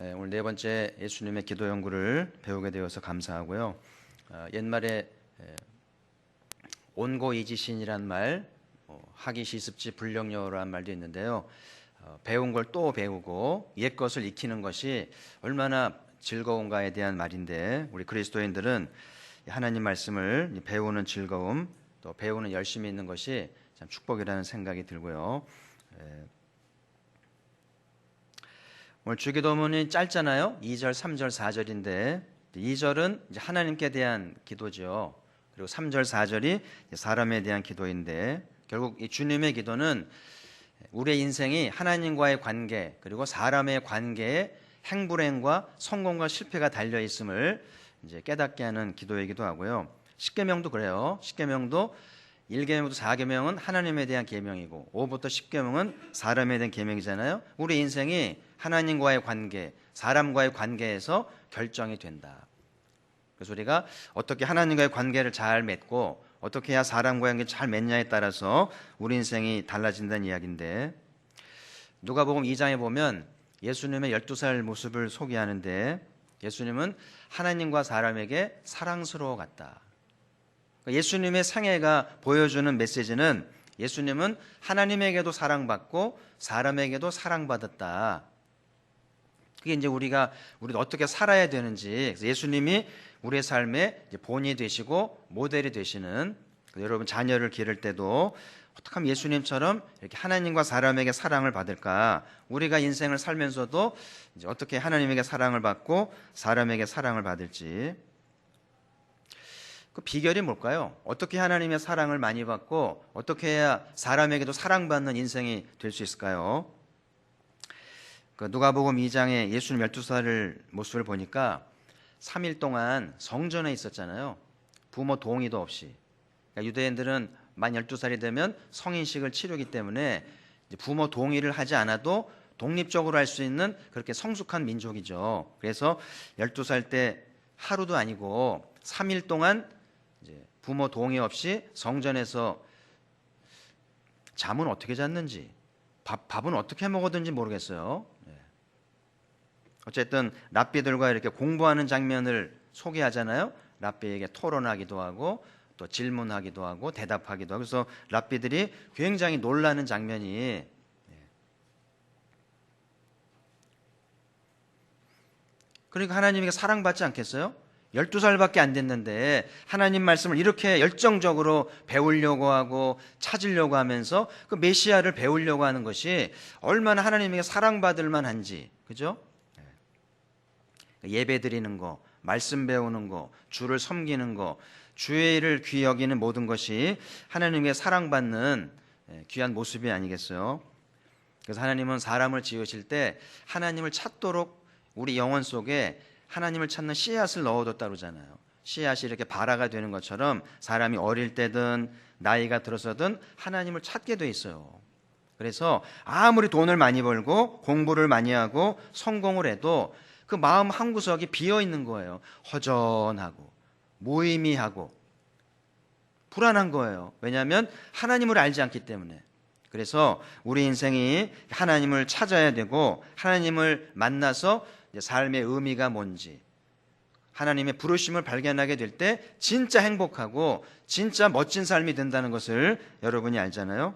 오늘 네 번째 예수님의 기도 연구를 배우게 되어서 감사하고요. 옛말에 온고이지신이란 말, 하기 시습지 불령여라는 말도 있는데요. 배운 걸 또 배우고 옛 것을 익히는 것이 얼마나 즐거운가에 대한 말인데, 우리 그리스도인들은 하나님 말씀을 배우는 즐거움, 또 배우는 열심히 있는 것이 참 축복이라는 생각이 들고요. 오늘 주기도문이 짧잖아요. 2절, 3절, 4절인데 2절은 이제 하나님께 대한 기도죠. 그리고 3절, 4절이 사람에 대한 기도인데, 결국 이 주님의 기도는 우리의 인생이 하나님과의 관계, 그리고 사람의 관계에 행불행과 성공과 실패가 달려 있음을 이제 깨닫게 하는 기도이기도 하고요. 십계명도 그래요. 십계명도 1계명부터 4계명은 하나님에 대한 계명이고 5부터 10계명은 사람에 대한 계명이잖아요. 우리 인생이 하나님과의 관계, 사람과의 관계에서 결정이 된다. 그래서 우리가 어떻게 하나님과의 관계를 잘 맺고 어떻게 해야 사람과의 관계를 잘 맺냐에 따라서 우리 인생이 달라진다는 이야기인데, 누가복음 2장에 보면 예수님의 12살 모습을 소개하는데, 예수님은 하나님과 사람에게 사랑스러워 갔다. 예수님의 생애가 보여주는 메시지는 예수님은 하나님에게도 사랑받고 사람에게도 사랑받았다. 그게 이제 우리도 어떻게 살아야 되는지, 예수님이 우리의 삶의 본이 되시고 모델이 되시는, 여러분 자녀를 기를 때도 어떻게 하면 예수님처럼 이렇게 하나님과 사람에게 사랑을 받을까? 우리가 인생을 살면서도 이제 어떻게 하나님에게 사랑을 받고 사람에게 사랑을 받을지, 그 비결이 뭘까요? 어떻게 하나님의 사랑을 많이 받고 어떻게 해야 사람에게도 사랑받는 인생이 될 수 있을까요? 그 누가복음 2장에 예수님 12살을 모습을 보니까 3일 동안 성전에 있었잖아요. 부모 동의도 없이. 그러니까 유대인들은 만 12살이 되면 성인식을 치르기 때문에 부모 동의를 하지 않아도 독립적으로 할 수 있는 그렇게 성숙한 민족이죠. 그래서 12살 때 하루도 아니고 3일 동안 이제 부모 동의 없이 성전에서 잠은 어떻게 잤는지, 밥은 어떻게 먹었는지 모르겠어요. 어쨌든 랍비들과 이렇게 공부하는 장면을 소개하잖아요. 랍비에게 토론하기도 하고 또 질문하기도 하고 대답하기도 하고, 그래서 랍비들이 굉장히 놀라는 장면이, 그러니까 하나님에게 사랑받지 않겠어요? 12살밖에 안 됐는데 하나님 말씀을 이렇게 열정적으로 배우려고 하고 찾으려고 하면서 그 메시아를 배우려고 하는 것이 얼마나 하나님에게 사랑받을 만한지, 그죠? 예배 드리는 거, 말씀 배우는 거, 주를 섬기는 거, 주의 일을 귀히 여기는 모든 것이 하나님께 사랑받는 귀한 모습이 아니겠어요? 그래서 하나님은 사람을 지으실 때 하나님을 찾도록 우리 영혼 속에 하나님을 찾는 씨앗을 넣어뒀다 그러잖아요. 씨앗이 이렇게 발화가 되는 것처럼 사람이 어릴 때든 나이가 들어서든 하나님을 찾게 돼 있어요. 그래서 아무리 돈을 많이 벌고 공부를 많이 하고 성공을 해도 그 마음 한구석이 비어 있는 거예요. 허전하고 무의미하고 불안한 거예요. 왜냐하면 하나님을 알지 않기 때문에. 그래서 우리 인생이 하나님을 찾아야 되고, 하나님을 만나서 삶의 의미가 뭔지, 하나님의 부르심을 발견하게 될 때 진짜 행복하고 진짜 멋진 삶이 된다는 것을 여러분이 알잖아요.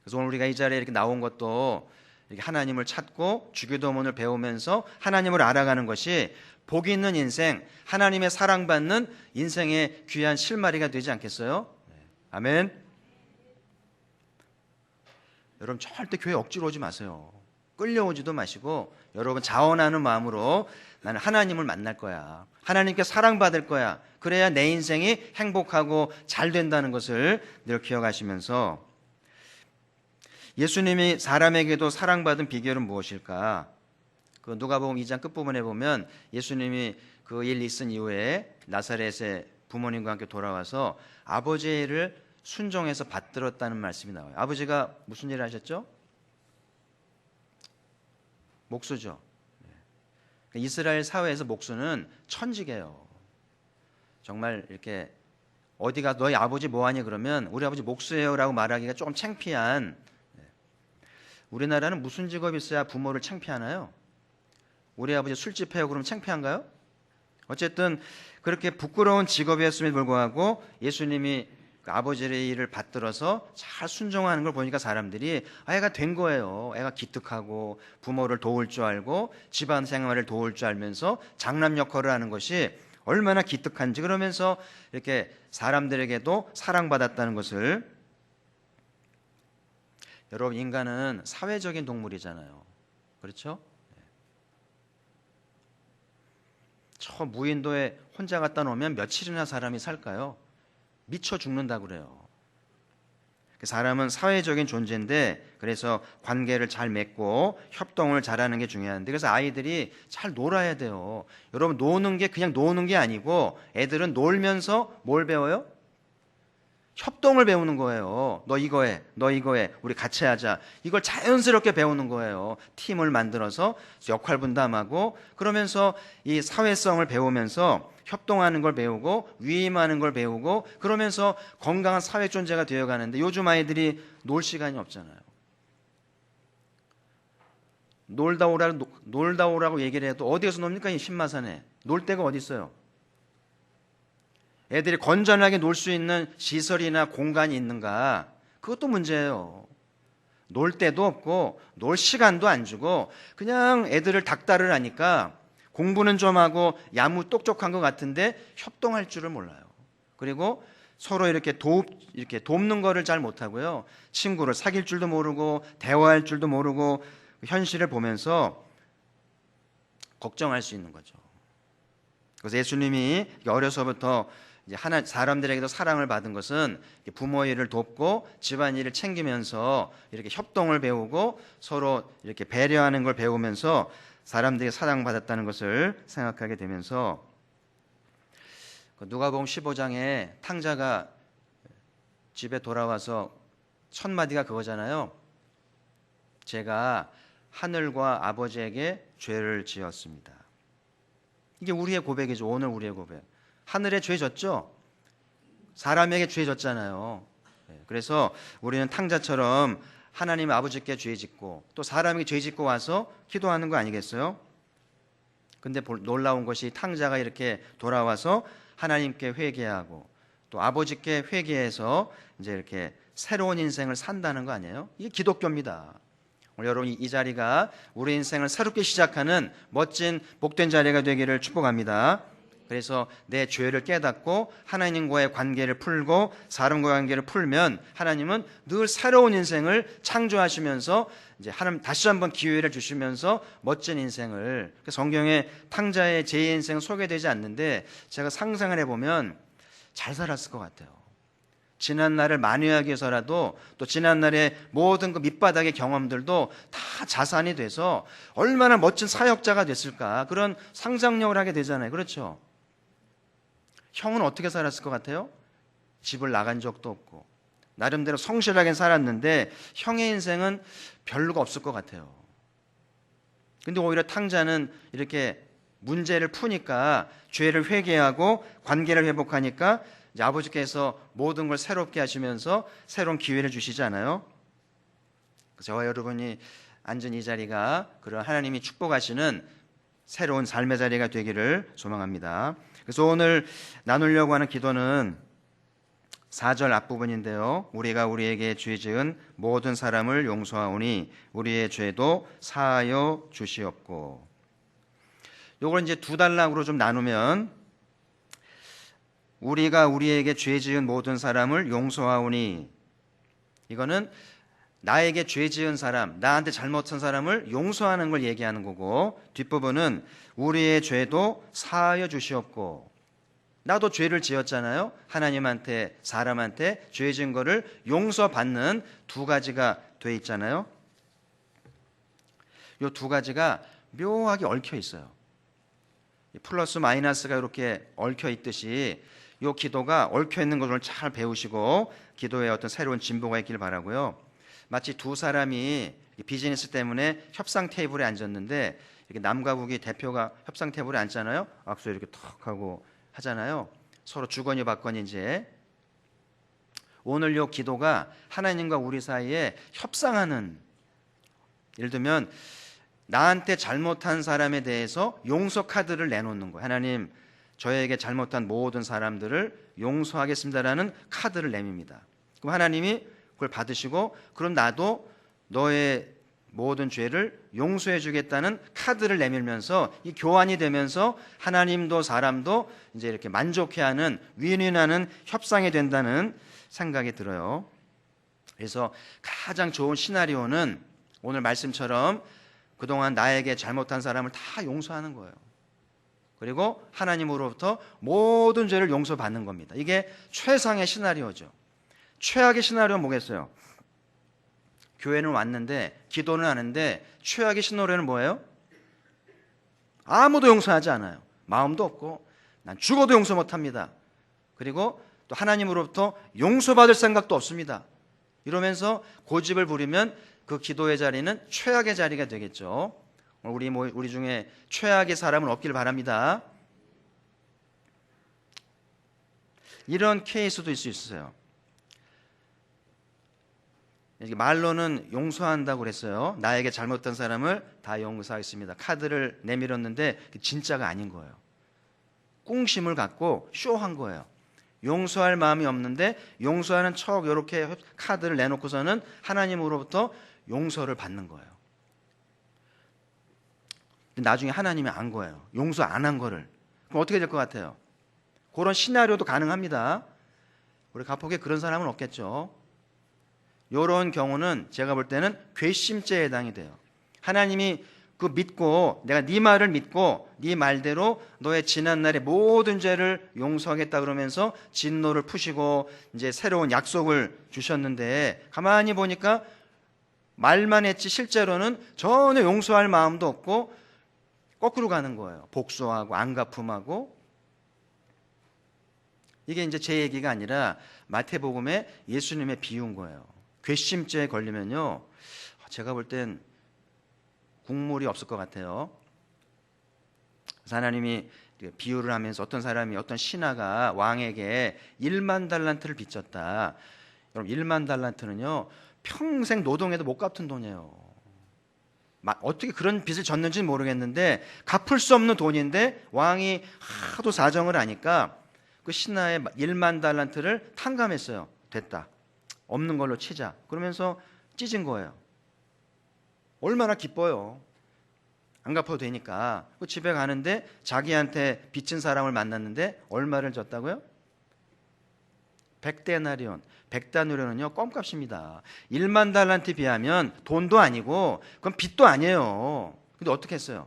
그래서 오늘 우리가 이 자리에 이렇게 나온 것도 이렇게 하나님을 찾고 주기도문을 배우면서 하나님을 알아가는 것이 복 있는 인생, 하나님의 사랑받는 인생의 귀한 실마리가 되지 않겠어요? 아멘. 여러분 절대 교회 억지로 오지 마세요. 끌려오지도 마시고 여러분 자원하는 마음으로 나는 하나님을 만날 거야, 하나님께 사랑받을 거야, 그래야 내 인생이 행복하고 잘 된다는 것을 늘 기억하시면서, 예수님이 사람에게도 사랑받은 비결은 무엇일까? 그 누가복음 2장 끝부분에 보면 예수님이 그 일 있은 이후에 나사렛의 부모님과 함께 돌아와서 아버지의 일을 순종해서 받들었다는 말씀이 나와요. 아버지가 무슨 일을 하셨죠? 목수죠. 이스라엘 사회에서 목수는 천직이에요. 정말 이렇게 어디가 너희 아버지 뭐하니 그러면 우리 아버지 목수예요 라고 말하기가 조금 창피한, 우리나라는 무슨 직업이 있어야 부모를 창피하나요? 우리 아버지 술집해요 그러면 창피한가요? 어쨌든 그렇게 부끄러운 직업이었음에도 불구하고 예수님이 그 아버지의 일을 받들어서 잘 순종하는 걸 보니까 사람들이 애가 된 거예요. 애가 기특하고 부모를 도울 줄 알고 집안 생활을 도울 줄 알면서 장남 역할을 하는 것이 얼마나 기특한지, 그러면서 이렇게 사람들에게도 사랑받았다는 것을. 여러분, 인간은 사회적인 동물이잖아요. 그렇죠? 저 무인도에 혼자 갔다 놓으면 며칠이나 사람이 살까요? 미쳐 죽는다고 그래요. 사람은 사회적인 존재인데, 그래서 관계를 잘 맺고 협동을 잘하는 게 중요한데, 그래서 아이들이 잘 놀아야 돼요. 여러분, 노는 게 그냥 노는 게 아니고 애들은 놀면서 뭘 배워요? 협동을 배우는 거예요. 너 이거 해, 너 이거 해, 우리 같이 하자. 이걸 자연스럽게 배우는 거예요. 팀을 만들어서 역할 분담하고, 그러면서 이 사회성을 배우면서 협동하는 걸 배우고 위임하는 걸 배우고, 그러면서 건강한 사회 존재가 되어가는데, 요즘 아이들이 놀 시간이 없잖아요. 놀다 오라고 얘기를 해도 어디에서 놉니까? 이 신마산에 놀 데가 어디 있어요? 애들이 건전하게 놀 수 있는 시설이나 공간이 있는가? 그것도 문제예요. 놀 데도 없고 놀 시간도 안 주고 그냥 애들을 닥달을 하니까 공부는 좀 하고 야무 똑똑한 것 같은데 협동할 줄을 몰라요. 그리고 서로 이렇게 돕는 거를 잘 못하고요. 친구를 사귈 줄도 모르고 대화할 줄도 모르고 현실을 보면서 걱정할 수 있는 거죠. 그래서 예수님이 어려서부터 이제 사람들에게도 사랑을 받은 것은 부모의 일을 돕고 집안일을 챙기면서 이렇게 협동을 배우고 서로 이렇게 배려하는 걸 배우면서 사람들에게 사랑받았다는 것을 생각하게 되면서, 누가복음 15장에 탕자가 집에 돌아와서 첫 마디가 그거잖아요. 제가 하늘과 아버지에게 죄를 지었습니다. 이게 우리의 고백이죠. 오늘 우리의 고백. 하늘에 죄 졌죠? 사람에게 죄 졌잖아요. 그래서 우리는 탕자처럼 하나님 아버지께 죄 짓고 또 사람에게 죄 짓고 와서 기도하는 거 아니겠어요? 근데 놀라운 것이 탕자가 이렇게 돌아와서 하나님께 회개하고 또 아버지께 회개해서 이제 이렇게 새로운 인생을 산다는 거 아니에요? 이게 기독교입니다. 오늘 여러분 이 자리가 우리 인생을 새롭게 시작하는 멋진 복된 자리가 되기를 축복합니다. 그래서 내 죄를 깨닫고 하나님과의 관계를 풀고 사람과의 관계를 풀면 하나님은 늘 새로운 인생을 창조하시면서 이제 하나님 다시 한번 기회를 주시면서 멋진 인생을, 성경에 탕자의 제 인생은 소개되지 않는데 제가 상상을 해보면 잘 살았을 것 같아요. 지난 날을 만회하기 위해서라도 또 지난 날의 모든 그 밑바닥의 경험들도 다 자산이 돼서 얼마나 멋진 사역자가 됐을까, 그런 상상력을 하게 되잖아요. 그렇죠? 형은 어떻게 살았을 것 같아요? 집을 나간 적도 없고 나름대로 성실하게 살았는데 형의 인생은 별로가 없을 것 같아요. 근데 오히려 탕자는 이렇게 문제를 푸니까 죄를 회개하고 관계를 회복하니까 이제 아버지께서 모든 걸 새롭게 하시면서 새로운 기회를 주시잖아요. 저와 여러분이 앉은 이 자리가 그런 하나님이 축복하시는 새로운 삶의 자리가 되기를 소망합니다. 그래서 오늘 나누려고 하는 기도는 4절 앞부분인데요. 우리가 우리에게 죄 지은 모든 사람을 용서하오니 우리의 죄도 사하여 주시옵고. 요걸 이제 두 단락으로 좀 나누면, 우리가 우리에게 죄 지은 모든 사람을 용서하오니, 이거는 나에게 죄 지은 사람, 나한테 잘못한 사람을 용서하는 걸 얘기하는 거고, 뒷부분은 우리의 죄도 사하여 주시옵고. 나도 죄를 지었잖아요. 하나님한테 사람한테 죄 지은 거를 용서받는 두 가지가 돼 있잖아요. 이 두 가지가 묘하게 얽혀 있어요. 플러스 마이너스가 이렇게 얽혀 있듯이 이 기도가 얽혀 있는 것을 잘 배우시고 기도에 어떤 새로운 진보가 있기를 바라고요. 마치 두 사람이 비즈니스 때문에 협상 테이블에 앉았는데, 이렇게 남과 북이 대표가 협상 테이블에 앉잖아요. 악수 이렇게 턱 하고 하잖아요. 서로 주거니 받거니. 이제 오늘 이 기도가 하나님과 우리 사이에 협상하는, 예를 들면 나한테 잘못한 사람에 대해서 용서 카드를 내놓는 거예요. 하나님, 저에게 잘못한 모든 사람들을 용서하겠습니다라는 카드를 내밉니다. 그럼 하나님이 그걸 받으시고, 그럼 나도 너의 모든 죄를 용서해 주겠다는 카드를 내밀면서 이 교환이 되면서 하나님도 사람도 이제 이렇게 만족해하는, 윈윈하는 협상이 된다는 생각이 들어요. 그래서 가장 좋은 시나리오는 오늘 말씀처럼 그동안 나에게 잘못한 사람을 다 용서하는 거예요. 그리고 하나님으로부터 모든 죄를 용서받는 겁니다. 이게 최상의 시나리오죠. 최악의 시나리오는 뭐겠어요? 교회는 왔는데, 기도는 하는데, 최악의 시나리오는 뭐예요? 아무도 용서하지 않아요. 마음도 없고, 난 죽어도 용서 못합니다. 그리고 또 하나님으로부터 용서받을 생각도 없습니다. 이러면서 고집을 부리면 그 기도의 자리는 최악의 자리가 되겠죠. 우리 중에 최악의 사람은 없길 바랍니다. 이런 케이스도 있을 수 있어요. 말로는 용서한다고 그랬어요. 나에게 잘못한 사람을 다 용서하겠습니다. 카드를 내밀었는데 진짜가 아닌 거예요. 꿍심을 갖고 쇼한 거예요. 용서할 마음이 없는데 용서하는 척 이렇게 카드를 내놓고서는 하나님으로부터 용서를 받는 거예요. 나중에 하나님이 안 거예요. 용서 안 한 거를. 그럼 어떻게 될 것 같아요? 그런 시나리오도 가능합니다. 우리 가폭에 그런 사람은 없겠죠. 이런 경우는 제가 볼 때는 괘씸죄에 해당이 돼요. 하나님이 그 믿고, 내가 네 말을 믿고 네 말대로 너의 지난날의 모든 죄를 용서하겠다 그러면서 진노를 푸시고 이제 새로운 약속을 주셨는데, 가만히 보니까 말만 했지 실제로는 전혀 용서할 마음도 없고 거꾸로 가는 거예요. 복수하고 안갚음하고. 이게 이제 제 얘기가 아니라 마태복음에 예수님의 비유인 거예요. 괘씸죄에 걸리면요, 제가 볼 땐 국물이 없을 것 같아요. 그래서 하나님이 비유를 하면서 어떤 사람이, 어떤 신하가 왕에게 1만 달란트를 빚졌다. 여러분, 1만 달란트는요 평생 노동해도 못 갚은 돈이에요. 어떻게 그런 빚을 졌는지는 모르겠는데 갚을 수 없는 돈인데 왕이 하도 사정을 하니까 그 신하의 1만 달란트를 탕감했어요. 됐다, 없는 걸로 치자. 그러면서 찢은 거예요. 얼마나 기뻐요. 안 갚아도 되니까. 그 집에 가는데 자기한테 빚진 사람을 만났는데 얼마를 줬다고요? 100데나리온. 100데나리온은요 껌값입니다. 1만 달란트에 비하면 돈도 아니고 그건 빚도 아니에요. 근데 어떻게 했어요?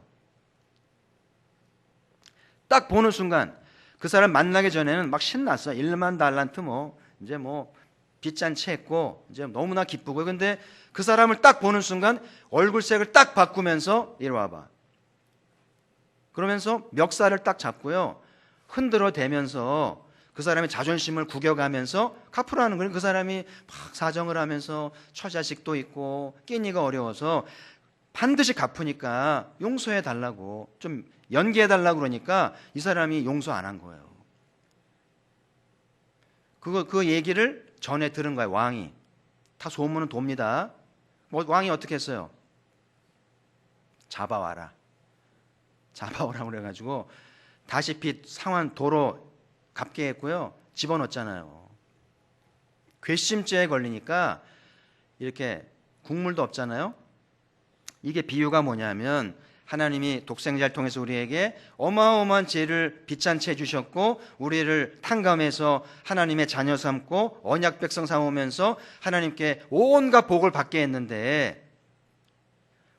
딱 보는 순간 그 사람 만나기 전에는 막 신났어. 1만 달란트 이제 빚잔치 했고 이제 너무나 기쁘고. 근데 그 사람을 딱 보는 순간 얼굴색을 딱 바꾸면서 이리 와봐. 그러면서 멱살을 딱 잡고요, 흔들어 대면서 그 사람의 자존심을 구겨가면서 갚으라는 거예요. 그 사람이 막 사정을 하면서 처자식도 있고 끼니가 어려워서 반드시 갚으니까 용서해 달라고, 좀 연기해 달라고 그러니까 이 사람이 용서 안 한 거예요. 그 얘기를 전에 들은 거예요. 왕이. 다 소문은 돕니다. 왕이 어떻게 했어요? 잡아와라 그래가지고 다시 빚 상환 도로 갚게 했고요, 집어넣었잖아요. 괘씸죄에 걸리니까 이렇게 국물도 없잖아요. 이게 비유가 뭐냐면, 하나님이 독생자를 통해서 우리에게 어마어마한 죄를 빚잔치 해주셨고 우리를 탕감해서 하나님의 자녀 삼고 언약 백성 삼으면서 하나님께 온갖 복을 받게 했는데,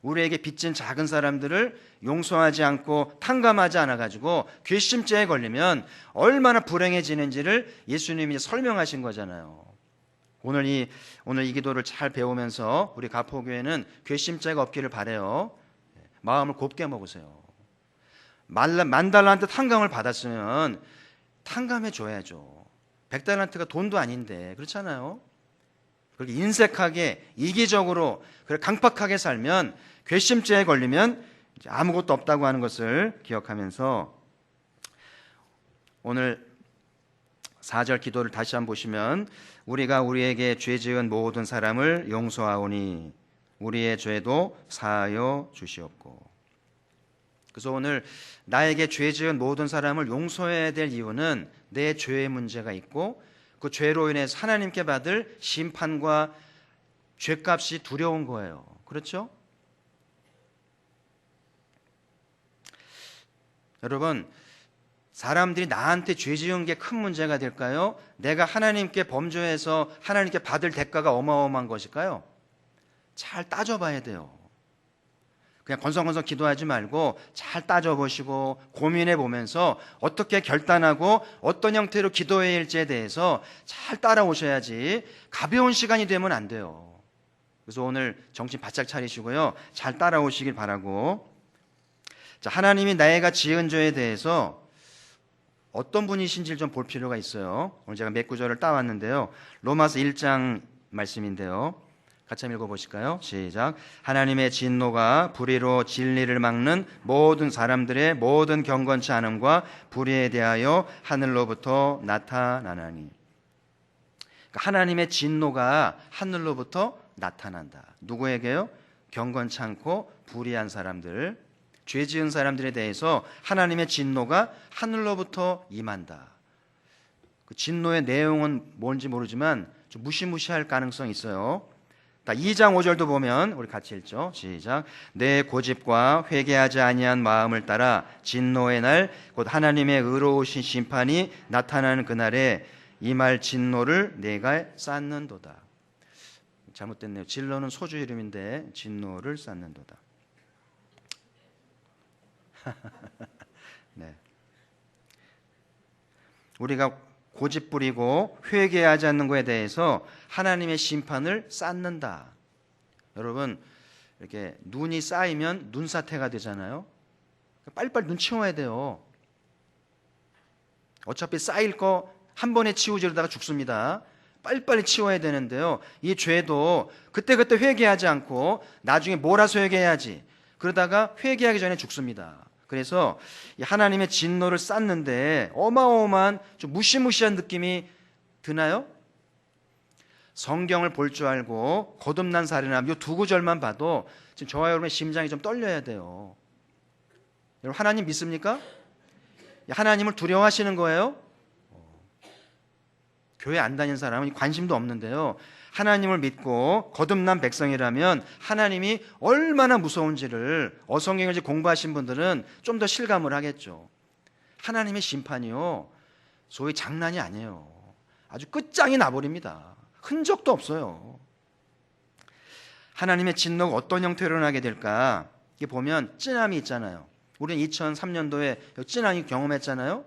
우리에게 빚진 작은 사람들을 용서하지 않고 탕감하지 않아가지고 괘씸죄에 걸리면 얼마나 불행해지는지를 예수님이 설명하신 거잖아요. 오늘 이 기도를 잘 배우면서 우리 가포교회는 괘씸죄가 없기를 바라요. 마음을 곱게 먹으세요. 만 달란트 탕감을 받았으면 탕감해 줘야죠. 100달란트가 돈도 아닌데, 그렇잖아요. 그렇게 인색하게 이기적으로 강팍하게 살면, 괘씸죄에 걸리면 아무것도 없다고 하는 것을 기억하면서 오늘 4절 기도를 다시 한번 보시면, 우리가 우리에게 죄 지은 모든 사람을 용서하오니 우리의 죄도 사하여 주시옵고. 그래서 오늘 나에게 죄 지은 모든 사람을 용서해야 될 이유는 내 죄의 문제가 있고 그 죄로 인해서 하나님께 받을 심판과 죄값이 두려운 거예요. 그렇죠? 여러분, 사람들이 나한테 죄 지은 게 큰 문제가 될까요? 내가 하나님께 범죄해서 하나님께 받을 대가가 어마어마한 것일까요? 잘 따져봐야 돼요. 그냥 건성건성 기도하지 말고 잘 따져보시고 고민해 보면서 어떻게 결단하고 어떤 형태로 기도해야 할지에 대해서 잘 따라오셔야지 가벼운 시간이 되면 안 돼요. 그래서 오늘 정신 바짝 차리시고요. 잘 따라오시길 바라고. 자, 하나님이 나애가 지은 죄에 대해서 어떤 분이신지를 좀 볼 필요가 있어요. 오늘 제가 몇 구절을 따왔는데요. 로마서 1장 말씀인데요. 같이 한번 읽어보실까요? 시작. 하나님의 진노가 불의로 진리를 막는 모든 사람들의 모든 경건치 않음과 불의에 대하여 하늘로부터 나타나나니. 그러니까 하나님의 진노가 하늘로부터 나타난다. 누구에게요? 경건치 않고 불의한 사람들, 죄 지은 사람들에 대해서 하나님의 진노가 하늘로부터 임한다. 그 진노의 내용은 뭔지 모르지만 좀 무시무시할 가능성이 있어요. 2장 5절도 보면 우리 같이 읽죠. 시작. 내 고집과 회개하지 아니한 마음을 따라 진노의 날 곧 하나님의 의로우신 심판이 나타나는 그날에 임할 진노를 내가 쌓는도다. 잘못됐네요. 진노는 소주 이름인데 진노를 쌓는도다. 네. 우리가 고집 부리고 회개하지 않는 것에 대해서 하나님의 심판을 쌓는다. 여러분, 이렇게 눈이 쌓이면 눈사태가 되잖아요. 빨리빨리 눈 치워야 돼요. 어차피 쌓일 거 한 번에 치우지려다가 죽습니다. 빨리빨리 치워야 되는데요. 이 죄도 그때그때 회개하지 않고 나중에 몰아서 회개해야지. 그러다가 회개하기 전에 죽습니다. 그래서 하나님의 진노를 쌓는데 어마어마한 좀 무시무시한 느낌이 드나요? 성경을 볼 줄 알고 거듭난 사례나 이 두 구절만 봐도 지금 저와 여러분의 심장이 좀 떨려야 돼요. 여러분, 하나님 믿습니까? 하나님을 두려워하시는 거예요? 교회 안 다니는 사람은 관심도 없는데요. 하나님을 믿고 거듭난 백성이라면 하나님이 얼마나 무서운지를 어성경을 공부하신 분들은 좀 더 실감을 하겠죠. 하나님의 심판이요, 소위 장난이 아니에요. 아주 끝장이 나버립니다. 흔적도 없어요. 하나님의 진노가 어떤 형태로 나게 될까? 이게 보면 찌남이 있잖아요. 우리는 2003년도에 찌남이 경험했잖아요.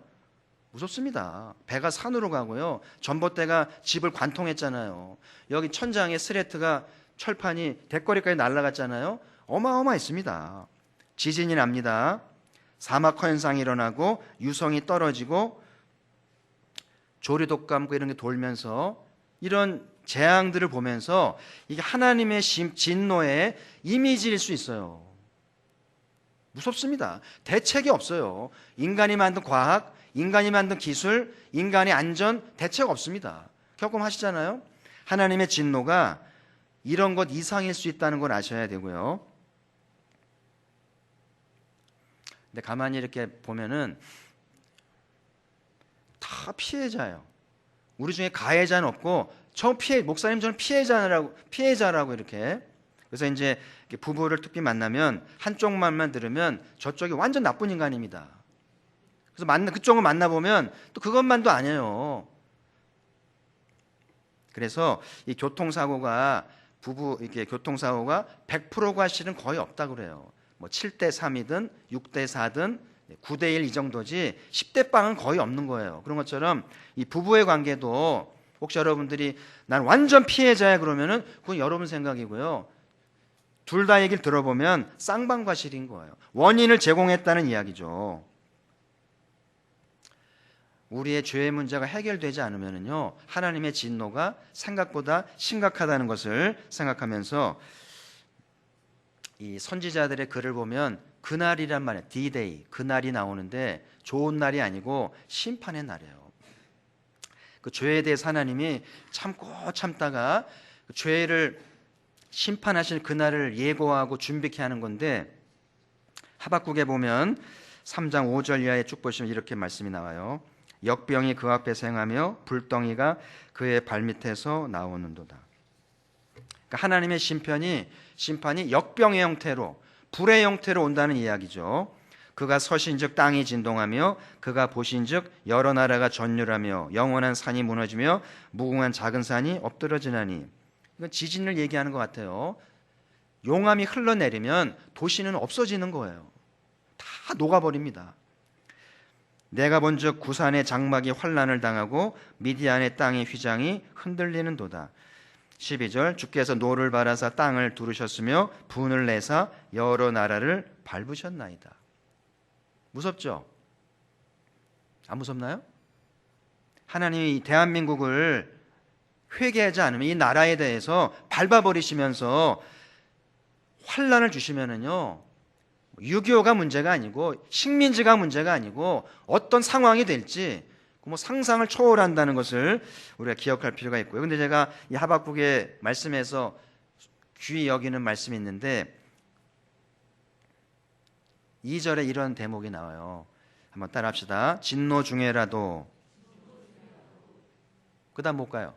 무섭습니다. 배가 산으로 가고요. 전봇대가 집을 관통했잖아요. 여기 천장에 스레트가 철판이 대거리까지 날아갔잖아요. 어마어마했습니다. 지진이 납니다. 사막 현상이 일어나고 유성이 떨어지고 조류독감고 이런 게 돌면서 이런 재앙들을 보면서 이게 하나님의 진노의 이미지일 수 있어요. 무섭습니다. 대책이 없어요. 인간이 만든 과학, 인간이 만든 기술, 인간의 안전, 대책 없습니다. 경험하시잖아요. 하나님의 진노가 이런 것 이상일 수 있다는 걸 아셔야 되고요. 근데 가만히 이렇게 보면은 다 피해자예요. 우리 중에 가해자는 없고 목사님 저는 피해자라고 이렇게. 그래서 이제 부부를 특히 만나면 한쪽 말만 들으면 저쪽이 완전 나쁜 인간입니다. 그래서 그쪽을 만나보면 또 그것만도 아니에요. 그래서 이 교통사고가 이게 교통사고가 100%가 실은 거의 없다고 그래요. 뭐 7대3이든 6대4든 9대1 이 정도지 10대 빵은 거의 없는 거예요. 그런 것처럼 이 부부의 관계도 혹시 여러분들이 난 완전 피해자야 그러면은 그건 여러분 생각이고요. 둘 다 얘기를 들어보면 쌍방과실인 거예요. 원인을 제공했다는 이야기죠. 우리의 죄의 문제가 해결되지 않으면요, 하나님의 진노가 생각보다 심각하다는 것을 생각하면서 이 선지자들의 글을 보면 그날이란 말이에요. D-Day, 그날이 나오는데 좋은 날이 아니고 심판의 날이에요. 그 죄에 대해서 하나님이 참고 참다가 그 죄를 심판하실 그날을 예고하고 준비케 하는 건데, 하박국에 보면 3장 5절 이하에 쭉 보시면 이렇게 말씀이 나와요. 역병이 그 앞에서 행하며 불덩이가 그의 발밑에서 나오는도다. 그러니까 하나님의 심판이 역병의 형태로, 불의 형태로 온다는 이야기죠. 그가 서신즉 땅이 진동하며 그가 보신즉 여러 나라가 전율하며 영원한 산이 무너지며 무궁한 작은 산이 엎드러지나니. 이건 지진을 얘기하는 것 같아요. 용암이 흘러내리면 도시는 없어지는 거예요. 다 녹아버립니다. 내가 본즉 구산의 장막이 환난을 당하고 미디안의 땅의 휘장이 흔들리는도다. 12절 주께서 노를 바라사 땅을 두르셨으며 분을 내사 여러 나라를 밟으셨나이다. 무섭죠? 안 무섭나요? 하나님이 대한민국을 회개하지 않으면 이 나라에 대해서 밟아버리시면서 환난을 주시면은요, 6.25가 문제가 아니고 식민지가 문제가 아니고 어떤 상황이 될지 뭐 상상을 초월한다는 것을 우리가 기억할 필요가 있고요. 근데 제가 이 하박국의 말씀에서 귀히 여기는 말씀이 있는데 2절에 이런 대목이 나와요. 한번 따라 합시다. 진노 중에라도. 그 다음 못 가요.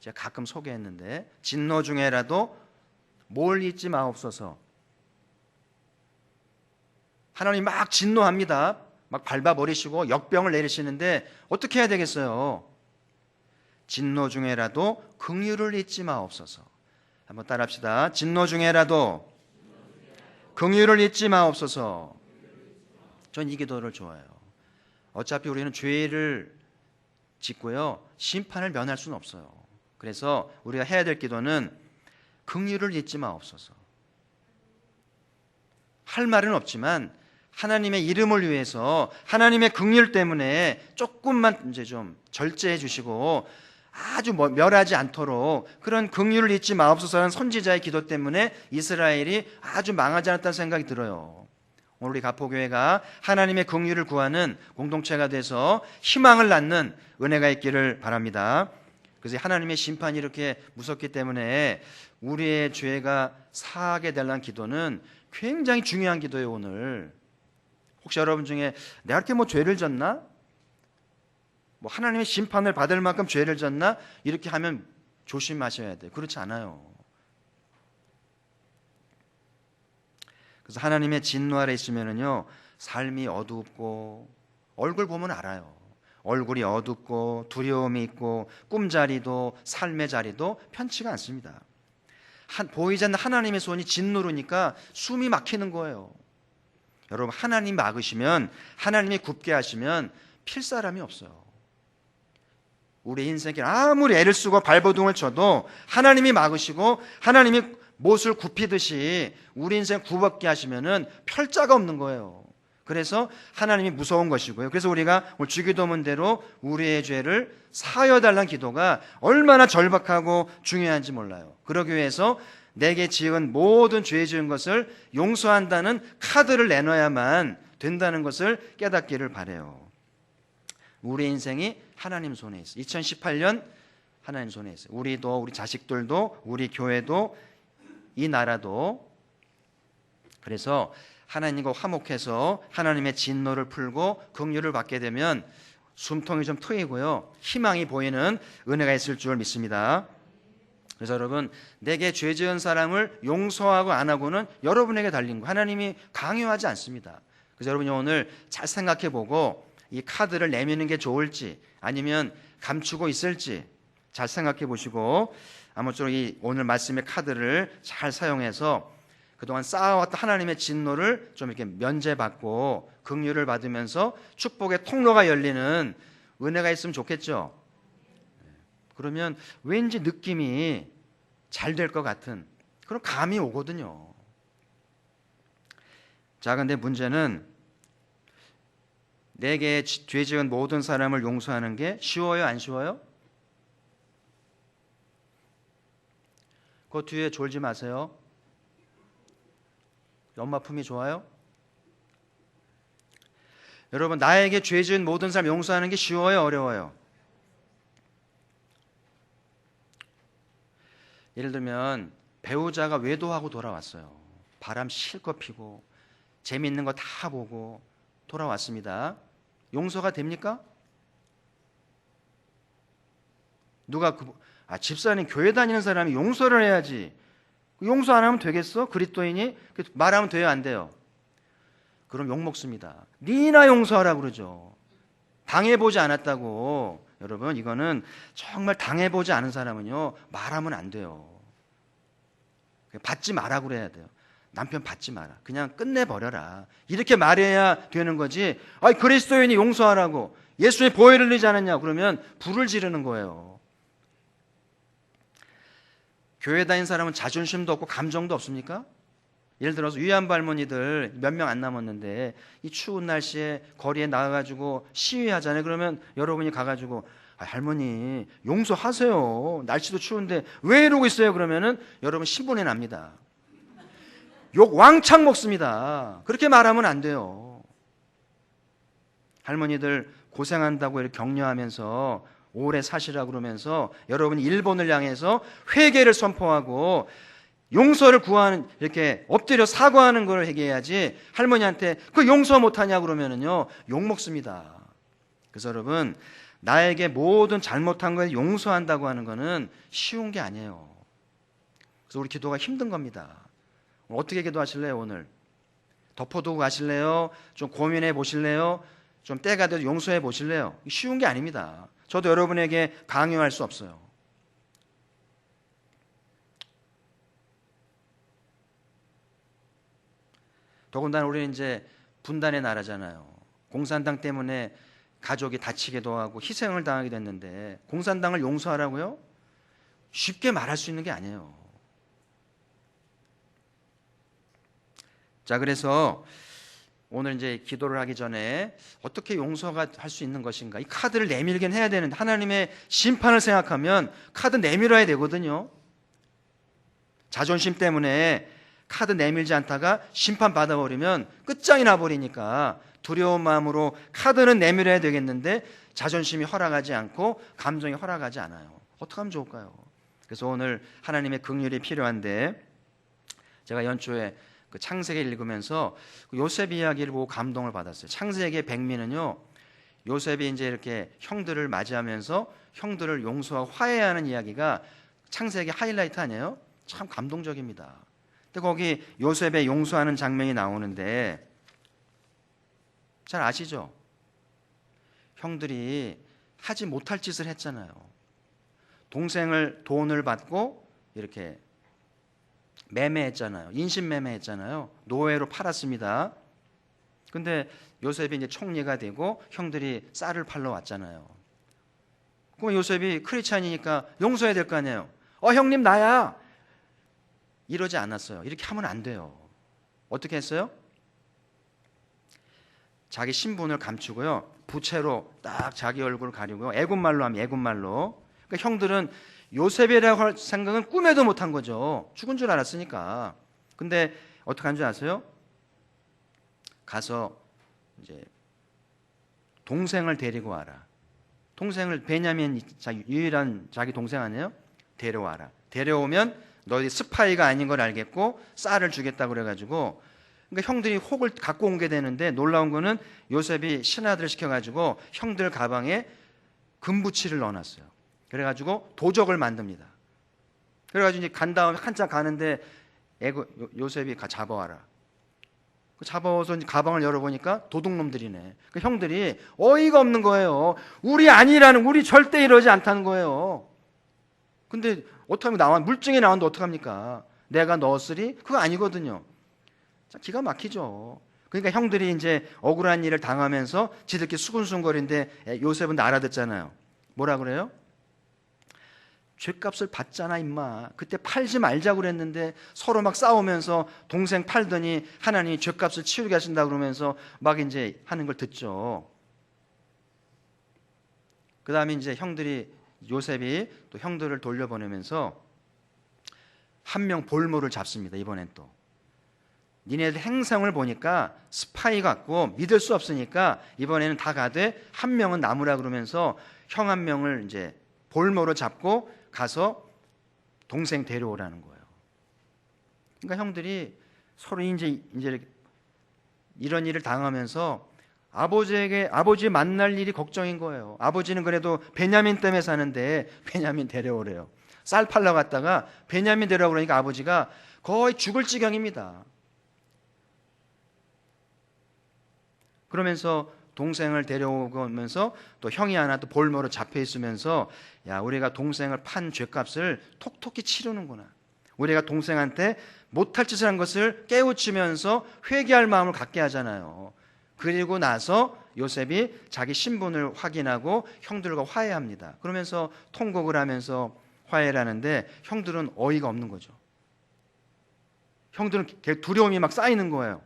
제가 가끔 소개했는데 진노 중에라도 뭘 잊지 마옵소서. 하나님 막 진노합니다. 막 밟아버리시고 역병을 내리시는데 어떻게 해야 되겠어요? 진노 중에라도 긍휼을 잊지 마옵소서. 한번 따라합시다. 진노 중에라도 긍휼을 잊지 마옵소서. 전 이 기도를 좋아해요. 어차피 우리는 죄를 짓고요, 심판을 면할 수는 없어요. 그래서 우리가 해야 될 기도는 긍휼을 잊지 마옵소서. 할 말은 없지만 하나님의 이름을 위해서 하나님의 긍휼 때문에 조금만 이제 좀 절제해 주시고 아주 멸하지 않도록 그런 긍휼을 잊지 마옵소서라는 선지자의 기도 때문에 이스라엘이 아주 망하지 않았다는 생각이 들어요. 오늘 우리 가포교회가 하나님의 긍휼을 구하는 공동체가 돼서 희망을 낳는 은혜가 있기를 바랍니다. 그래서 하나님의 심판이 이렇게 무섭기 때문에 우리의 죄가 사하게 되려는 기도는 굉장히 중요한 기도예요. 오늘 혹시 여러분 중에 내가 이렇게 뭐 죄를 졌나? 뭐 하나님의 심판을 받을 만큼 죄를 졌나? 이렇게 하면 조심하셔야 돼요. 그렇지 않아요. 그래서 하나님의 진노 아래 있으면은요, 삶이 어둡고, 얼굴 보면 알아요. 얼굴이 어둡고 두려움이 있고 꿈자리도 삶의 자리도 편치가 않습니다. 보이지 않는 하나님의 손이 진노로니까 숨이 막히는 거예요. 여러분, 하나님 막으시면, 하나님이 굽게 하시면 필 사람이 없어요. 우리 인생에 아무리 애를 쓰고 발버둥을 쳐도 하나님이 막으시고 하나님이 못을 굽히듯이 우리 인생 굽게 하시면은 펼 자가 없는 거예요. 그래서 하나님이 무서운 것이고요. 그래서 우리가 오늘 주기도문대로 우리의 죄를 사하여 달라는 기도가 얼마나 절박하고 중요한지 몰라요. 그러기 위해서 내게 지은 모든 죄 지은 것을 용서한다는 카드를 내놔야만 된다는 것을 깨닫기를 바라요. 우리 인생이 하나님 손에 있어요. 2018년 하나님 손에 있어요. 우리도, 우리 자식들도, 우리 교회도, 이 나라도. 그래서 하나님과 화목해서 하나님의 진노를 풀고 긍휼을 받게 되면 숨통이 좀 트이고요, 희망이 보이는 은혜가 있을 줄 믿습니다. 그래서 여러분, 내게 죄 지은 사람을 용서하고 안 하고는 여러분에게 달린 거, 하나님이 강요하지 않습니다. 그래서 여러분이 오늘 잘 생각해 보고 이 카드를 내미는 게 좋을지 아니면 감추고 있을지 잘 생각해 보시고, 아무쪼록 이 오늘 말씀의 카드를 잘 사용해서 그동안 쌓아왔던 하나님의 진노를 좀 이렇게 면제받고 긍휼을 받으면서 축복의 통로가 열리는 은혜가 있으면 좋겠죠. 그러면 왠지 느낌이 잘 될 것 같은 그런 감이 오거든요. 자, 근데 문제는 내게 죄 지은 모든 사람을 용서하는 게 쉬워요, 안 쉬워요? 그 뒤에 졸지 마세요. 엄마 품이 좋아요? 여러분, 나에게 죄 지은 모든 사람 용서하는 게 쉬워요, 어려워요? 예를 들면 배우자가 외도하고 돌아왔어요. 바람 실컷 피고 재미있는 거 다 보고 돌아왔습니다. 용서가 됩니까? 누가 집사님 교회 다니는 사람이 용서를 해야지. 용서 안 하면 되겠어? 그리스도인이 말하면 돼요, 안 돼요? 그럼 욕 먹습니다. 니나 용서하라 그러죠. 당해보지 않았다고. 여러분, 이거는 정말 당해보지 않은 사람은요 말하면 안 돼요. 받지 마라 그래야 돼요. 남편 받지 마라. 그냥 끝내버려라. 이렇게 말해야 되는 거지. 그리스도인이 용서하라고 예수의 보혈을 흘리지 않았냐 그러면 불을 지르는 거예요. 교회 다닌 사람은 자존심도 없고 감정도 없습니까? 예를 들어서 위안부 할머니들 몇 명 안 남았는데 이 추운 날씨에 거리에 나가가지고 시위하잖아요. 그러면 여러분이 가가지고 할머니 용서하세요. 날씨도 추운데 왜 이러고 있어요? 그러면은 여러분 신분이 납니다. 욕 왕창 먹습니다. 그렇게 말하면 안 돼요. 할머니들 고생한다고 이렇게 격려하면서 오래 사시라 그러면서 여러분이 일본을 향해서 회개를 선포하고 용서를 구하는, 이렇게 엎드려 사과하는 걸 얘기해야지 할머니한테 그 용서 못하냐 그러면은요 욕 먹습니다. 그래서 여러분, 나에게 모든 잘못한 걸 용서한다고 하는 거는 쉬운 게 아니에요. 그래서 우리 기도가 힘든 겁니다. 어떻게 기도하실래요? 오늘 덮어두고 가실래요? 좀 고민해 보실래요? 좀 때가 돼도 용서해 보실래요? 쉬운 게 아닙니다. 저도 여러분에게 강요할 수 없어요. 더군다나 우리는 이제 분단의 나라잖아요. 공산당 때문에 가족이 다치기도 하고 희생을 당하게 됐는데 공산당을 용서하라고요? 쉽게 말할 수 있는 게 아니에요. 자, 그래서 오늘 이제 기도를 하기 전에 어떻게 용서가 할 수 있는 것인가, 이 카드를 내밀긴 해야 되는데 하나님의 심판을 생각하면 카드 내밀어야 되거든요. 자존심 때문에 카드 내밀지 않다가 심판 받아버리면 끝장이 나버리니까 두려운 마음으로 카드는 내밀어야 되겠는데 자존심이 허락하지 않고 감정이 허락하지 않아요. 어떻게 하면 좋을까요? 그래서 오늘 하나님의 긍휼이 필요한데, 제가 연초에 그 창세기 읽으면서 요셉 이야기를 보고 감동을 받았어요. 창세기의 백미는요, 요셉이 이제 이렇게 형들을 맞이하면서 형들을 용서하고 화해하는 이야기가 창세기 하이라이트 아니에요? 참 감동적입니다. 근데 거기 요셉의 용서하는 장면이 나오는데 잘 아시죠? 형들이 하지 못할 짓을 했잖아요. 동생을 돈을 받고 이렇게 매매했잖아요. 인신매매했잖아요. 노예로 팔았습니다. 근데 요셉이 이제 총리가 되고 형들이 쌀을 팔러 왔잖아요. 그럼 요셉이 크리스찬이니까 용서해야 될 거 아니에요. 형님 나야. 이러지 않았어요. 이렇게 하면 안 돼요. 어떻게 했어요? 자기 신분을 감추고요, 부채로 딱 자기 얼굴을 가리고요, 애군말로 하면 애군말로. 그러니까 형들은 요셉이라고 할 생각은 꿈에도 못한 거죠. 죽은 줄 알았으니까. 근데 어떻게 한 줄 아세요? 가서 이제 동생을 데리고 와라. 동생을, 베냐민 유일한 자기 동생 아니에요? 데려와라. 데려오면 너희 스파이가 아닌 걸 알겠고 쌀을 주겠다고 그래가지고, 그러니까 형들이 혹을 갖고 온 게 되는데 놀라운 거는 요셉이 신하들을 시켜가지고 형들 가방에 금부치를 넣어놨어요. 그래가지고 도적을 만듭니다. 그래가지고 이제 간 다음에 한참 가는데 요셉이 잡아와라. 잡아와서 가방을 열어보니까 도둑놈들이네. 그 형들이 어이가 없는 거예요. 우리 절대 이러지 않다는 거예요. 근데 어떻게 하면 물증이 나왔는데 어떡합니까? 내가 넣었으리? 그거 아니거든요. 자, 기가 막히죠. 그러니까 형들이 이제 억울한 일을 당하면서 지들끼리 수근수근거리는데 요셉은 알아듣잖아요. 뭐라 그래요? 죗값을 받잖아 임마. 그때 팔지 말자고 그랬는데 서로 막 싸우면서 동생 팔더니 하나님이 죗값을 치우게 하신다 그러면서 막 이제 하는 걸 듣죠. 그 다음에 이제 요셉이 또 형들을 돌려보내면서 한 명 볼모를 잡습니다. 이번엔 또 니네들 행성을 보니까 스파이 같고 믿을 수 없으니까 이번에는 다 가되 한 명은 남으라 그러면서 형 한 명을 이제 볼모로 잡고 가서 동생 데려오라는 거예요. 그러니까 형들이 서로 이제 이런 일을 당하면서 아버지 만날 일이 걱정인 거예요. 아버지는 그래도 베냐민 때문에 사는데 베냐민 데려오래요. 쌀 팔러 갔다가 베냐민 데려오라고 그러니까 아버지가 거의 죽을 지경입니다. 그러면서 동생을 데려오면서 또 형이 하나 또 볼모로 잡혀 있으면서 야, 우리가 동생을 판 죄값을 톡톡히 치르는구나. 우리가 동생한테 못할 짓을 한 것을 깨우치면서 회개할 마음을 갖게 하잖아요. 그리고 나서 요셉이 자기 신분을 확인하고 형들과 화해합니다. 그러면서 통곡을 하면서 화해를 하는데 형들은 어이가 없는 거죠. 형들은 두려움이 막 쌓이는 거예요.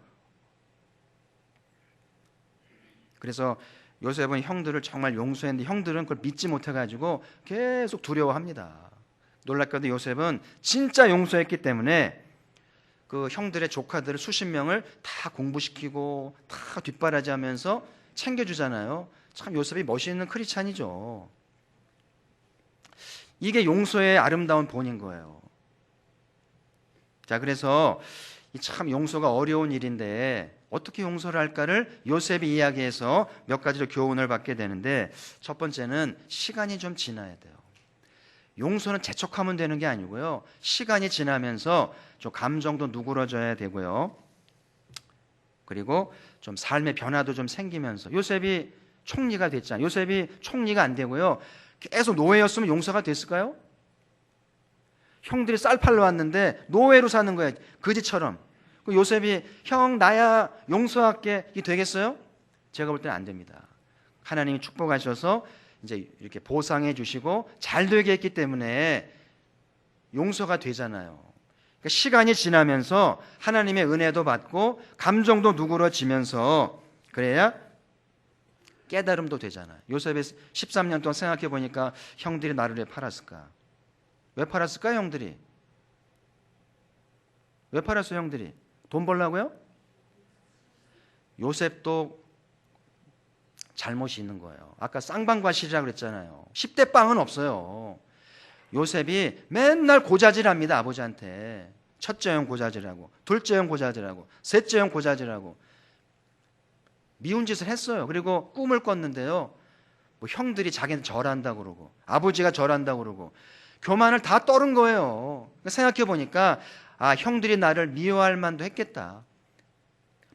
그래서 요셉은 형들을 정말 용서했는데 형들은 그걸 믿지 못해가지고 계속 두려워합니다. 놀랍게도 요셉은 진짜 용서했기 때문에 그 형들의 조카들을 수십 명을 다 공부시키고 다 뒷바라지하면서 챙겨주잖아요. 참 요셉이 멋있는 크리스찬이죠. 이게 용서의 아름다운 본인 거예요. 자, 그래서 참 용서가 어려운 일인데 어떻게 용서를 할까를 요셉이 이야기해서 몇 가지로 교훈을 받게 되는데, 첫 번째는 시간이 좀 지나야 돼요. 용서는 재촉하면 되는 게 아니고요, 시간이 지나면서 좀 감정도 누그러져야 되고요, 그리고 좀 삶의 변화도 좀 생기면서. 요셉이 총리가 됐잖아요. 요셉이 총리가 안 되고요 계속 노예였으면 용서가 됐을까요? 형들이 쌀 팔러 왔는데 노예로 사는 거예요, 거지처럼. 요셉이 형 나야 용서할게, 이게 되겠어요? 제가 볼 때는 안 됩니다. 하나님이 축복하셔서 이제 이렇게 보상해 주시고 잘 되게 했기 때문에 용서가 되잖아요. 그러니까 시간이 지나면서 하나님의 은혜도 받고 감정도 누그러지면서 그래야 깨달음도 되잖아요. 요셉이 13년 동안 생각해 보니까 형들이 나를 왜 팔았을까? 왜 팔았을까 형들이? 왜 팔았어요 형들이? 돈 벌라고요? 요셉도 잘못이 있는 거예요. 아까 쌍방과실이라고 그랬잖아요. 10대 빵은 없어요. 요셉이 맨날 고자질합니다. 아버지한테. 첫째 형 고자질하고, 둘째 형 고자질하고, 셋째 형 고자질하고 미운 짓을 했어요. 그리고 꿈을 꿨는데요, 뭐 형들이 자기는 절한다고 그러고 아버지가 절한다고 그러고 교만을 다 떨은 거예요. 생각해 보니까 아, 형들이 나를 미워할 만도 했겠다.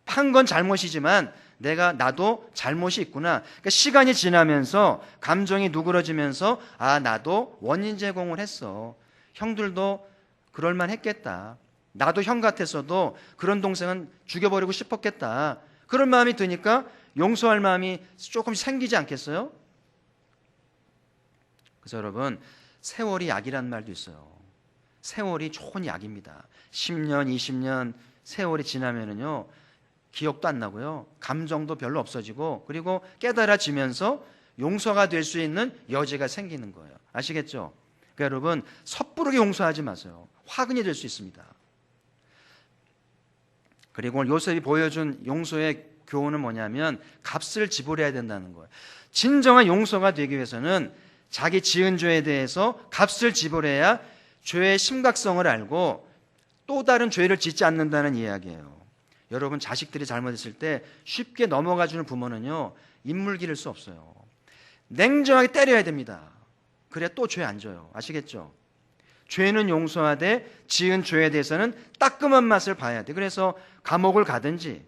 판 건 잘못이지만 나도 잘못이 있구나. 그러니까 시간이 지나면서 감정이 누그러지면서 아, 나도 원인 제공을 했어. 형들도 그럴만 했겠다. 나도 형 같았어도 그런 동생은 죽여버리고 싶었겠다. 그런 마음이 드니까 용서할 마음이 조금 생기지 않겠어요? 그래서 여러분, 세월이 약이라는 말도 있어요. 세월이 좋은 약입니다. 10년, 20년 세월이 지나면은요, 기억도 안 나고요, 감정도 별로 없어지고, 그리고 깨달아지면서 용서가 될 수 있는 여지가 생기는 거예요. 아시겠죠? 그러니까 여러분, 섣부르게 용서하지 마세요. 화근이 될 수 있습니다. 그리고 오늘 요셉이 보여준 용서의 교훈은 뭐냐면 값을 지불해야 된다는 거예요. 진정한 용서가 되기 위해서는 자기 지은 죄에 대해서 값을 지불해야 죄의 심각성을 알고 또 다른 죄를 짓지 않는다는 이야기예요. 여러분, 자식들이 잘못했을 때 쉽게 넘어가주는 부모는요, 인물 기를 수 없어요. 냉정하게 때려야 됩니다. 그래야 또 죄 안 져요. 아시겠죠? 죄는 용서하되 지은 죄에 대해서는 따끔한 맛을 봐야 돼. 그래서 감옥을 가든지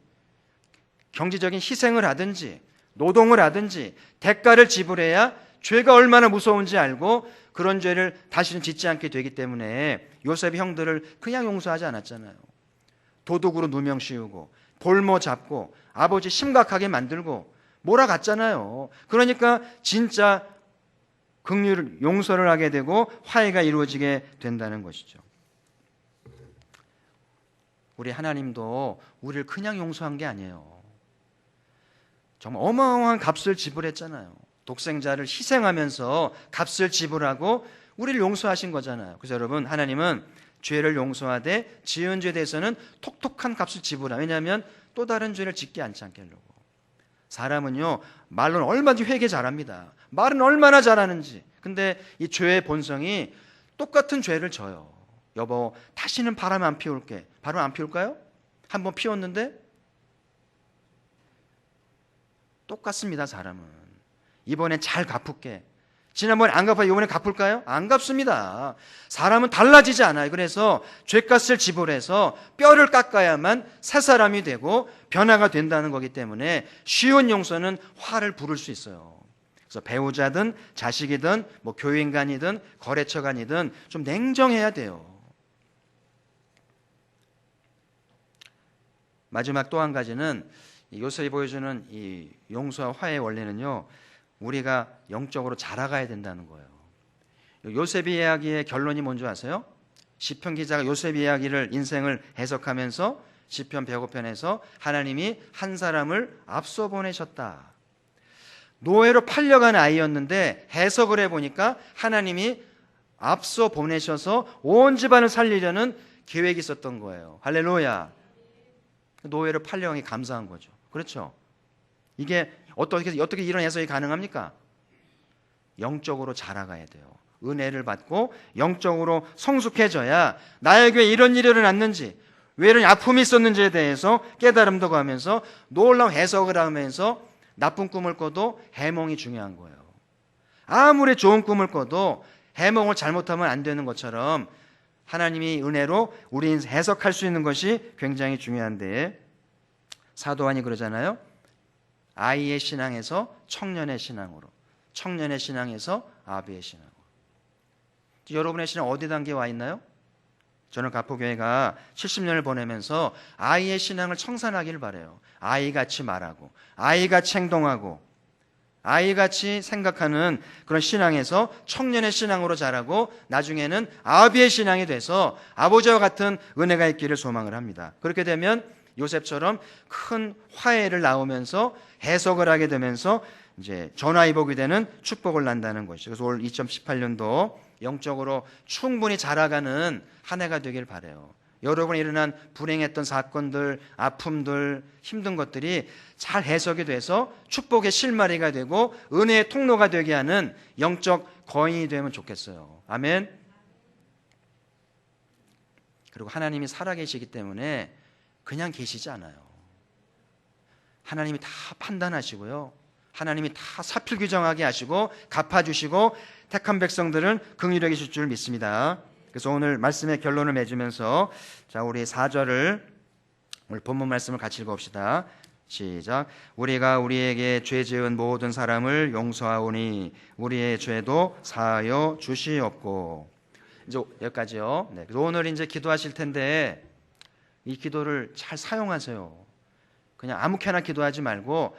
경제적인 희생을 하든지 노동을 하든지 대가를 지불해야 죄가 얼마나 무서운지 알고 그런 죄를 다시는 짓지 않게 되기 때문에 요셉이 형들을 그냥 용서하지 않았잖아요. 도둑으로 누명 씌우고 볼모 잡고 아버지 심각하게 만들고 몰아갔잖아요. 그러니까 진짜 긍휼을, 용서를 하게 되고 화해가 이루어지게 된다는 것이죠. 우리 하나님도 우리를 그냥 용서한 게 아니에요. 정말 어마어마한 값을 지불했잖아요. 독생자를 희생하면서 값을 지불하고 우리를 용서하신 거잖아요. 그래서 여러분, 하나님은 죄를 용서하되 지은 죄에 대해서는 톡톡한 값을 지불하. 왜냐하면 또 다른 죄를 짓지 않지 않겠려고. 사람은요, 말로는 얼마든지 회개 잘합니다. 말은 얼마나 잘하는지. 근데 이 죄의 본성이 똑같은 죄를 져요. 여보, 다시는 바람 안 피울게. 바람 안 피울까요? 한번 피웠는데 똑같습니다. 사람은 이번엔 잘 갚을게. 지난번에 안 갚아 이번에 갚을까요? 안 갚습니다. 사람은 달라지지 않아요. 그래서 죄값을 지불해서 뼈를 깎아야만 새 사람이 되고 변화가 된다는 거기 때문에 쉬운 용서는 화를 부를 수 있어요. 그래서 배우자든 자식이든 뭐 교인간이든 거래처간이든 좀 냉정해야 돼요. 마지막 또 한 가지는 요셉이 보여주는 이 용서와 화해의 원리는요, 우리가 영적으로 자라가야 된다는 거예요. 요셉 이야기의 결론이 뭔지 아세요? 시편 기자가 요셉 이야기를 인생을 해석하면서 시편 105편에서 하나님이 한 사람을 앞서 보내셨다. 노예로 팔려간 아이였는데 해석을 해보니까 하나님이 앞서 보내셔서 온 집안을 살리려는 계획이 있었던 거예요. 할렐루야. 노예로 팔려간 게 감사한 거죠. 그렇죠? 이게 어떻게 이런 해석이 가능합니까? 영적으로 자라가야 돼요. 은혜를 받고 영적으로 성숙해져야 나에게 이런 일이 일어났는지, 왜 이런 아픔이 있었는지에 대해서 깨달음도 가면서 놀라운 해석을 하면서 나쁜 꿈을 꿔도 해몽이 중요한 거예요. 아무리 좋은 꿈을 꿔도 해몽을 잘못하면 안 되는 것처럼 하나님이 은혜로 우리 해석할 수 있는 것이 굉장히 중요한데, 사도안이 그러잖아요. 아이의 신앙에서 청년의 신앙으로, 청년의 신앙에서 아비의 신앙으로. 여러분의 신앙 어디 단계에 와 있나요? 저는 가포교회가 70년을 보내면서 아이의 신앙을 청산하기를 바라요. 아이같이 말하고 아이같이 행동하고 아이같이 생각하는 그런 신앙에서 청년의 신앙으로 자라고 나중에는 아비의 신앙이 돼서 아버지와 같은 은혜가 있기를 소망을 합니다. 그렇게 되면 요셉처럼 큰 화해를 낳으면서 해석을 하게 되면서 이제 전화위복이 되는 축복을 난다는 것이죠. 그래서 올 2018년도 영적으로 충분히 자라가는 한 해가 되길 바라요. 여러분이 일어난 불행했던 사건들, 아픔들, 힘든 것들이 잘 해석이 돼서 축복의 실마리가 되고 은혜의 통로가 되게 하는 영적 거인이 되면 좋겠어요. 아멘. 그리고 하나님이 살아계시기 때문에 그냥 계시지 않아요. 하나님이 다 판단하시고요, 하나님이 다 사필규정하게 하시고 갚아주시고 택한 백성들은 긍휼히 여기실 줄 믿습니다. 그래서 오늘 말씀의 결론을 맺으면서 자, 우리 4절을 오늘 본문 말씀을 같이 읽어봅시다. 시작. 우리가 우리에게 죄 지은 모든 사람을 용서하오니 우리의 죄도 사하여 주시옵고. 이제 여기까지요. 네. 오늘 이제 기도하실 텐데 이 기도를 잘 사용하세요. 그냥 아무렇게나 기도하지 말고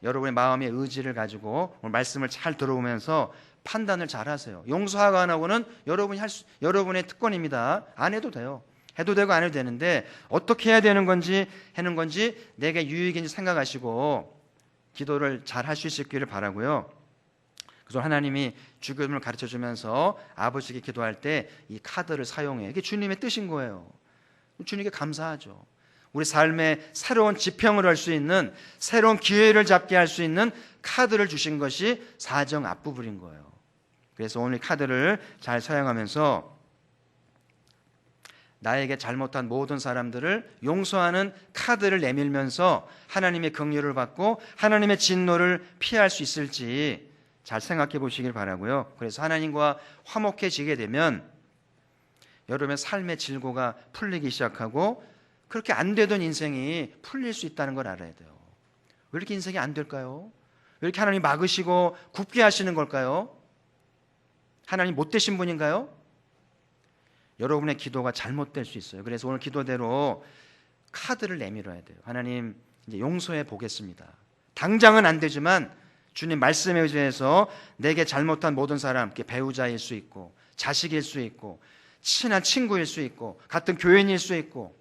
여러분의 마음의 의지를 가지고 오늘 말씀을 잘 들어오면서 판단을 잘 하세요. 용서하고 안 하고는 여러분의 특권입니다. 안 해도 돼요. 해도 되고 안 해도 되는데 어떻게 해야 되는 건지 하는 건지 내게 유익인지 생각하시고 기도를 잘 할 수 있기를 바라고요. 그래서 하나님이 주님을 가르쳐 주면서 아버지께 기도할 때 이 카드를 사용해요. 이게 주님의 뜻인 거예요. 주님께 감사하죠. 우리 삶에 새로운 지평을 할 수 있는, 새로운 기회를 잡게 할 수 있는 카드를 주신 것이 사정 앞부분인 거예요. 그래서 오늘 카드를 잘 사용하면서 나에게 잘못한 모든 사람들을 용서하는 카드를 내밀면서 하나님의 긍휼을 받고 하나님의 진노를 피할 수 있을지 잘 생각해 보시길 바라고요. 그래서 하나님과 화목해지게 되면 여러분의 삶의 질고가 풀리기 시작하고 그렇게 안 되던 인생이 풀릴 수 있다는 걸 알아야 돼요. 왜 이렇게 인생이 안 될까요? 왜 이렇게 하나님 막으시고 굽게 하시는 걸까요? 하나님 못되신 분인가요? 여러분의 기도가 잘못될 수 있어요. 그래서 오늘 기도대로 카드를 내밀어야 돼요. 하나님, 이제 용서해 보겠습니다. 당장은 안 되지만 주님 말씀에 의지해서 내게 잘못한 모든 사람, 배우자일 수 있고 자식일 수 있고 친한 친구일 수 있고 같은 교인일 수 있고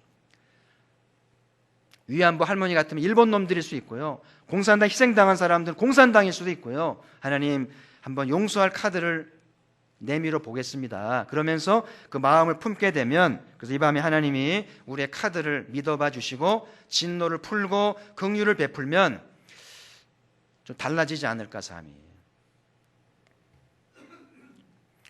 위안부 할머니 같으면 일본 놈들일 수 있고요, 공산당 희생당한 사람들은 공산당일 수도 있고요. 하나님, 한번 용서할 카드를 내밀어 보겠습니다. 그러면서 그 마음을 품게 되면, 그래서 이 밤에 하나님이 우리의 카드를 믿어봐 주시고 진노를 풀고 긍휼을 베풀면 좀 달라지지 않을까, 삶이.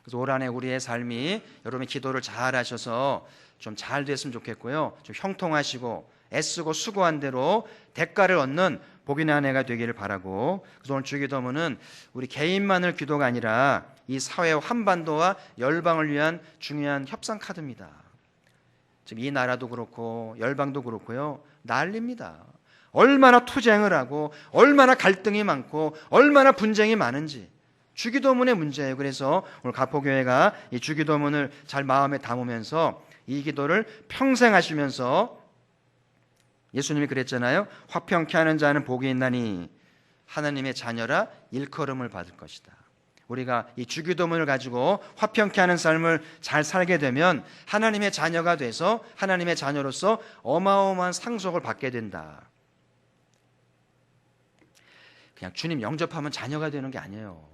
그래서 올 한해 우리의 삶이 여러분이 기도를 잘 하셔서 좀 잘 됐으면 좋겠고요. 좀 형통하시고 애쓰고 수고한 대로 대가를 얻는 복이 있는 한 해가 되기를 바라고, 그래서 오늘 주기도문은 우리 개인만을 기도가 아니라 이 사회와 한반도와 열방을 위한 중요한 협상 카드입니다. 지금 이 나라도 그렇고 열방도 그렇고요, 난립니다. 얼마나 투쟁을 하고 얼마나 갈등이 많고 얼마나 분쟁이 많은지 주기도문의 문제예요. 그래서 오늘 가포교회가 이 주기도문을 잘 마음에 담으면서 이 기도를 평생 하시면서, 예수님이 그랬잖아요. 화평케 하는 자는 복이 있나니 하나님의 자녀라 일컬음을 받을 것이다. 우리가 이 주기도문을 가지고 화평케 하는 삶을 잘 살게 되면 하나님의 자녀가 돼서 하나님의 자녀로서 어마어마한 상속을 받게 된다. 그냥 주님 영접하면 자녀가 되는 게 아니에요.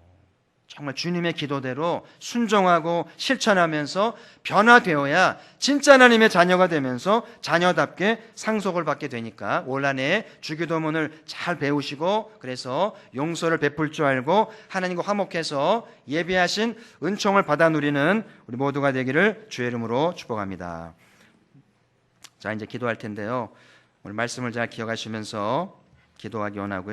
정말 주님의 기도대로 순종하고 실천하면서 변화되어야 진짜 하나님의 자녀가 되면서 자녀답게 상속을 받게 되니까 올 한해 주기도문을 잘 배우시고, 그래서 용서를 베풀 줄 알고 하나님과 화목해서 예비하신 은총을 받아 누리는 우리 모두가 되기를 주의 이름으로 축복합니다. 자, 이제 기도할 텐데요, 오늘 말씀을 잘 기억하시면서 기도하기 원하고요.